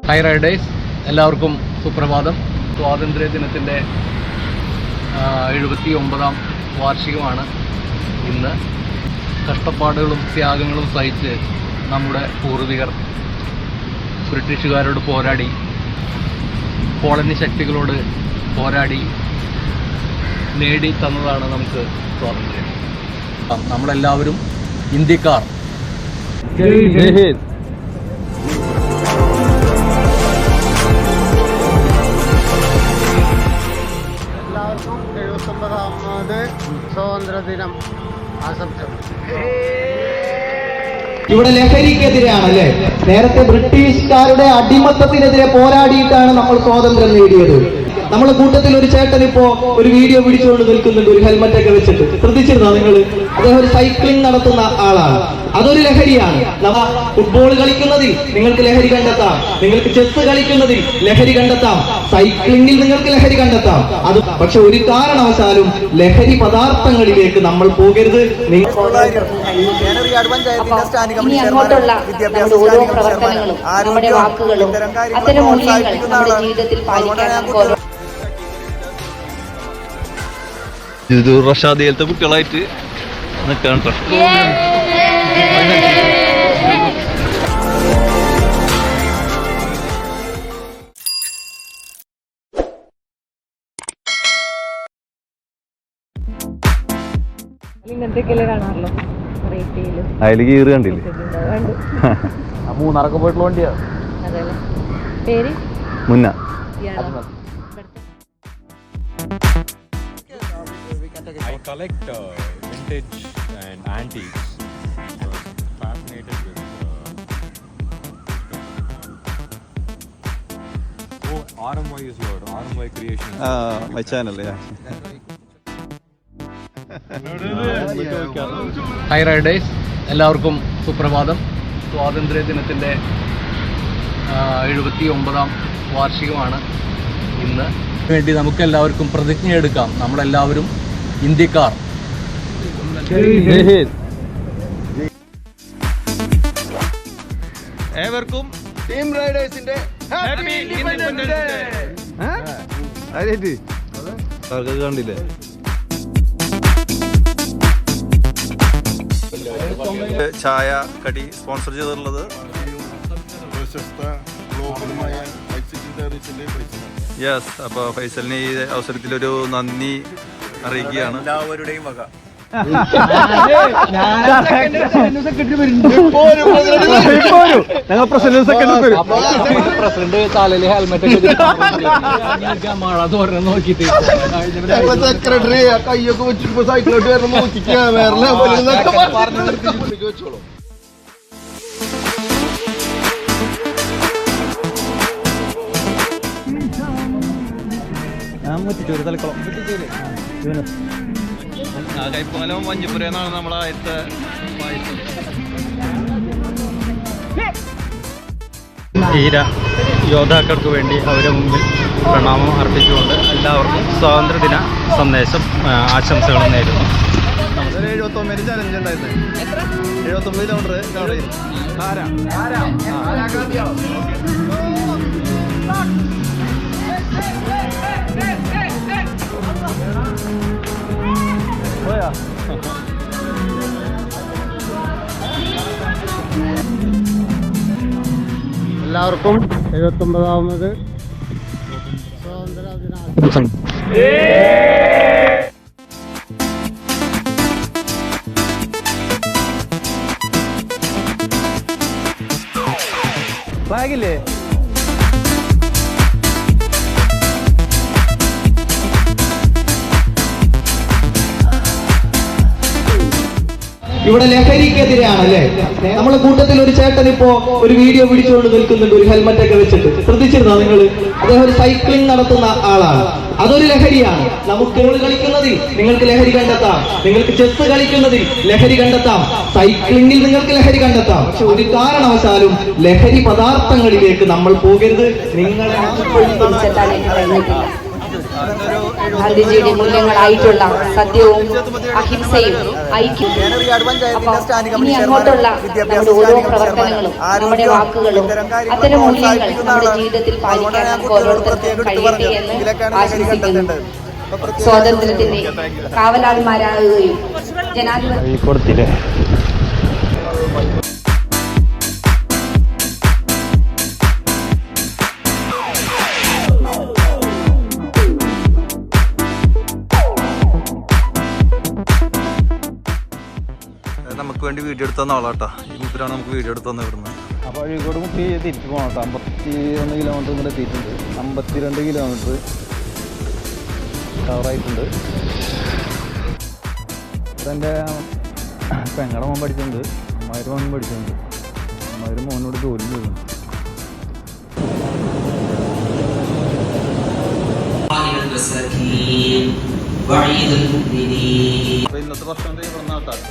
Hi Riders, എല്ലാവർക്കും സുപ്രഭാതം. സ്വാതന്ത്ര്യ ദിനത്തിൻ്റെ 79ാം വാർഷികമാണ് ഇന്ന്. കഷ്ടപ്പാടുകളും ത്യാഗങ്ങളും സഹിച്ച് നമ്മുടെ പൂർവികർ ബ്രിട്ടീഷുകാരോട് പോരാടി, കോളനി ശക്തികളോട് പോരാടി നേടി തന്നതാണ് നമുക്ക് സ്വാതന്ത്ര്യം. നമ്മളെല്ലാവരും ഇന്ത്യക്കാർ. എല്ലാവർക്കും 79ാമത് സ്വാതന്ത്ര്യദിനം ആശംസകൾ. ഇവിടെ ലഹരിക്കെതിരെയാണല്ലേ, നേരത്തെ ബ്രിട്ടീഷുകാരുടെ അടിമത്തത്തിനെതിരെ പോരാടിയിട്ടാണ് നമ്മൾ സ്വാതന്ത്ര്യം നേടിയത്. നമ്മളെ കൂട്ടത്തിൽ ഒരു ചേട്ടൻ ഇപ്പോ ഒരു വീഡിയോ പിടിച്ചുകൊണ്ട് നിൽക്കുന്നുണ്ട്, ഒരു ഹെൽമറ്റ് ഒക്കെ വെച്ചിട്ട്. ശ്രദ്ധിച്ചിരുന്നോ നിങ്ങൾ? അദ്ദേഹം ഒരു സൈക്ലിംഗ് നടത്തുന്ന ആളാണ്. അതൊരു ലഹരിയാണ്. നമ്മൾ ഫുട്ബോൾ കളിക്കുന്നതിൽ നിങ്ങൾക്ക് ലഹരി കണ്ടെത്താം, നിങ്ങൾക്ക് ചെസ് കളിക്കുന്നതിൽ ലഹരി കണ്ടെത്താം, സൈക്ലിംഗിൽ നിങ്ങൾക്ക് ലഹരി കണ്ടെത്താം. അത് പക്ഷെ ഒരു കാരണവശാലും ലഹരി പദാർത്ഥങ്ങളിലേക്ക് നമ്മൾ പോകരുത്. ഇനി അങ്ങോട്ടുള്ള നമ്മുടെ ഓരോ പ്രവർത്തനങ്ങളും നമ്മുടെ വാക്കുകളും അത്തരം മൂല്യങ്ങൾ നമ്മുടെ ജീവിതത്തിൽ പാലിക്കാൻ നമുക്ക് ഓരോ റഷാദിയലത്തെ കുട്ടികളായിട്ട് നിൽക്കാൻ അതിൽ കീറ് കണ്ടില്ലേ? മൂന്നാറൊക്കെ പോയിട്ടുള്ള വണ്ടിയാ. മുന്ന I collect vintage and antiques. Fascinated with RMY is your RMY creation. my channel, yeah. Hi Riders, എല്ലാവർക്കും സുപ്രഭാതം. സ്വാതന്ത്ര്യ ദിനത്തിൻ്റെ 79ാം വാർഷികമാണ് ഇന്ന്. വേണ്ടി നമുക്കെല്ലാവർക്കും പ്രതിജ്ഞയെടുക്കാം. നമ്മളെല്ലാവരും ഇന്ത്യക്കാർ. ഏവർക്കും ടീം റൈഡേഴ്സിന്റെ ഹാപ്പി ഇൻഡിപെൻഡൻസ് ഡേ. കണ്ടില്ലേ? ചായ കടി സ്പോൺസർ ചെയ്തിട്ടുള്ളത് യെസ്. അപ്പോൾ ഫൈസലിന് ഈ അവസരത്തിലൊരു നന്ദി അറിയിക്കുകയാണ്. എല്ലാവരുടെയും വക. പ്രസിഡന്റ് കാലില് ഹെൽമെറ്റ് മഴ തോരണം നോക്കിട്ട് സെക്രട്ടറി കയ്യൊക്കെ വെച്ചിട്ട് സൈക്കിളോട്ട് വരണം നോക്കിക്കാ. വേറെ വെച്ചോളൂ. കൈപ്പോലം മഞ്ഞപ്പുര എന്നാണ് നമ്മളെ ആദ്യത്തെ പായസം. ധീര യോദ്ധാക്കൾക്ക് വേണ്ടി അവരുടെ മുമ്പിൽ പ്രണാമം അർപ്പിച്ചുകൊണ്ട് എല്ലാവർക്കും സ്വാതന്ത്ര്യദിന സന്ദേശം ആശംസകൾ നേരുന്നു. 79 ചലഞ്ച് ഉണ്ടായിരുന്നേ. 79 കിലോമീറ്റർ എല്ലാവർക്കും 79ാമത് സ്വാതന്ത്ര്യദിന ഫ്ലാഗില്ലേ? ഇവിടെ ലഹരിക്കെതിരെയാണല്ലേ, നമ്മളെ കൂട്ടത്തിൽ ഒരു ചേട്ടൻ ഇപ്പോ ഒരു വീഡിയോ പിടിച്ചുകൊണ്ട് നിൽക്കുന്നുണ്ട്, ഒരു ഹെൽമറ്റ് ഒക്കെ വെച്ചിട്ട്. ശ്രദ്ധിച്ചിരുന്നോ നിങ്ങൾ? അദ്ദേഹം ഒരു സൈക്ലിംഗ് നടത്തുന്ന ആളാണ്. അതൊരു ലഹരിയാണ്. നമുക്ക് കളിക്കുന്നതിൽ നിങ്ങൾക്ക് ലഹരി കണ്ടെത്താം, നിങ്ങൾക്ക് ചെസ് കളിക്കുന്നതിൽ ലഹരി കണ്ടെത്താം, സൈക്ലിംഗിൽ നിങ്ങൾക്ക് ലഹരി കണ്ടെത്താം. പക്ഷെ ഒരു കാരണവശാലും ലഹരി പദാർത്ഥങ്ങളിലേക്ക് നമ്മൾ പോകരുത്. നിങ്ങളെ ഗാന്ധിജിയുടെ മൂല്യങ്ങളായിട്ടുള്ള സത്യവും അഹിംസയും ഐക്യവും. അപ്പൊ ഇനി അങ്ങോട്ടുള്ള നമ്മുടെ ഓരോ പ്രവർത്തനങ്ങളും നമ്മുടെ വാക്കുകളും അത്തരം മൂല്യങ്ങൾ നമ്മുടെ ജീവിതത്തിൽ പാലിക്കാൻ നമുക്ക് ഓരോരുത്തർക്കും കഴിയട്ടെ എന്ന് ആശംസിക്കുന്നു. സ്വാതന്ത്ര്യത്തിന്റെ കാവലാളിമാരാകുകയും ജനാധിപത്യ നമുക്ക് വേണ്ടി വീഡിയോ എടുത്ത ആളാട്ടാ. ഈ മൂപ്പരാണ് നമുക്ക് വീഡിയോ എടുത്ത് തന്നെ ഇവിടുന്ന്. അപ്പോൾ അഴീക്കോട് മുട്ടി തിരിച്ചു പോകണം കേട്ടോ. 51 കിലോമീറ്റർ ഇങ്ങോട്ട് എത്തിയിട്ടുണ്ട്. 52 കിലോമീറ്റർ കവറായിട്ടുണ്ട്. എൻ്റെ പെങ്ങടെ മോൻ പഠിച്ചിട്ടുണ്ട്, അമ്മായിരം മോനും പഠിച്ചിട്ടുണ്ട്. അമ്മായിരം മോനോട് ജോലി ചെയ്യുന്നു. ഇന്നത്തെ ഭക്ഷണം ഇവിടെ നാട്ടാണ്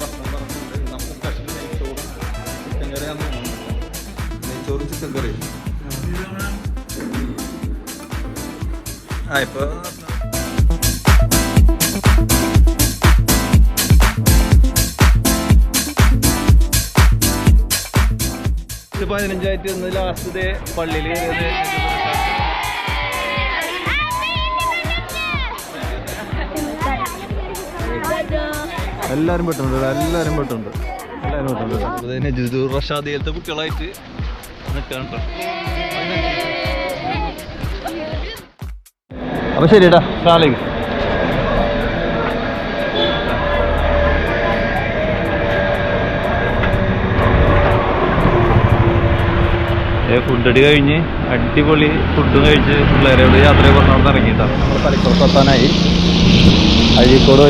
ഭക്ഷണം പറഞ്ഞിട്ടുണ്ട്. നമുക്ക് സ്പെഷ്യൽ നെയ്ച്ചോറും ചിക്കൻ കറിയാന്ന് തോന്നുന്നു. നെയ്ച്ചോറും ചിക്കൻ കറിയും ഇപ്പൊ 15 ഇന്ന് ലാസ്റ്റ് ഡേ പള്ളിയിൽ എല്ലാവരും പെട്ടുണ്ട്. റഷാദിയലത്തെ കുട്ടികളായിട്ട് നിൽക്കാനുണ്ടോ. അപ്പോൾ ശരിയേട്ടാ, സ്ലാലേക്ക് ഫുഡടി കഴിഞ്ഞ് അടിപൊളി ഫുഡും കഴിച്ച് പിള്ളേരോട് യാത്ര പറഞ്ഞോണ്ട് ഇറങ്ങിയിട്ടാണ്. നമ്മൾ തളിപ്പുറത്തെത്താനായി. അഴീക്കോട്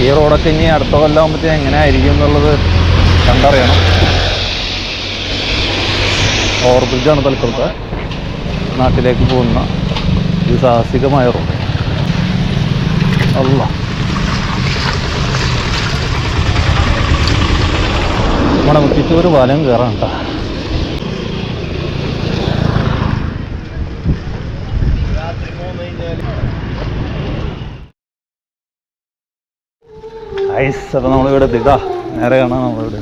ഈ റോഡൊക്കെ ഇനി അടുത്ത കൊല്ലമാകുമ്പോഴത്തേക്ക് എങ്ങനെ ആയിരിക്കും എന്നുള്ളത് കണ്ടറിയണം. ഓവർബ്രിഡ്ജാണ് തളിപ്പുറത്ത് നാട്ടിലേക്ക് പോകുന്ന ഒരു സാഹസികമായ റോഡ്. അല്ല നമ്മുടെ മുട്ടിച്ചൂര് പാലം കയറാം കേട്ടോ. ഐസ്. അപ്പോൾ നമ്മളിവിടെ എത്തിട്ടാ, നേരെ കാണാം നമ്മളിവിടെ.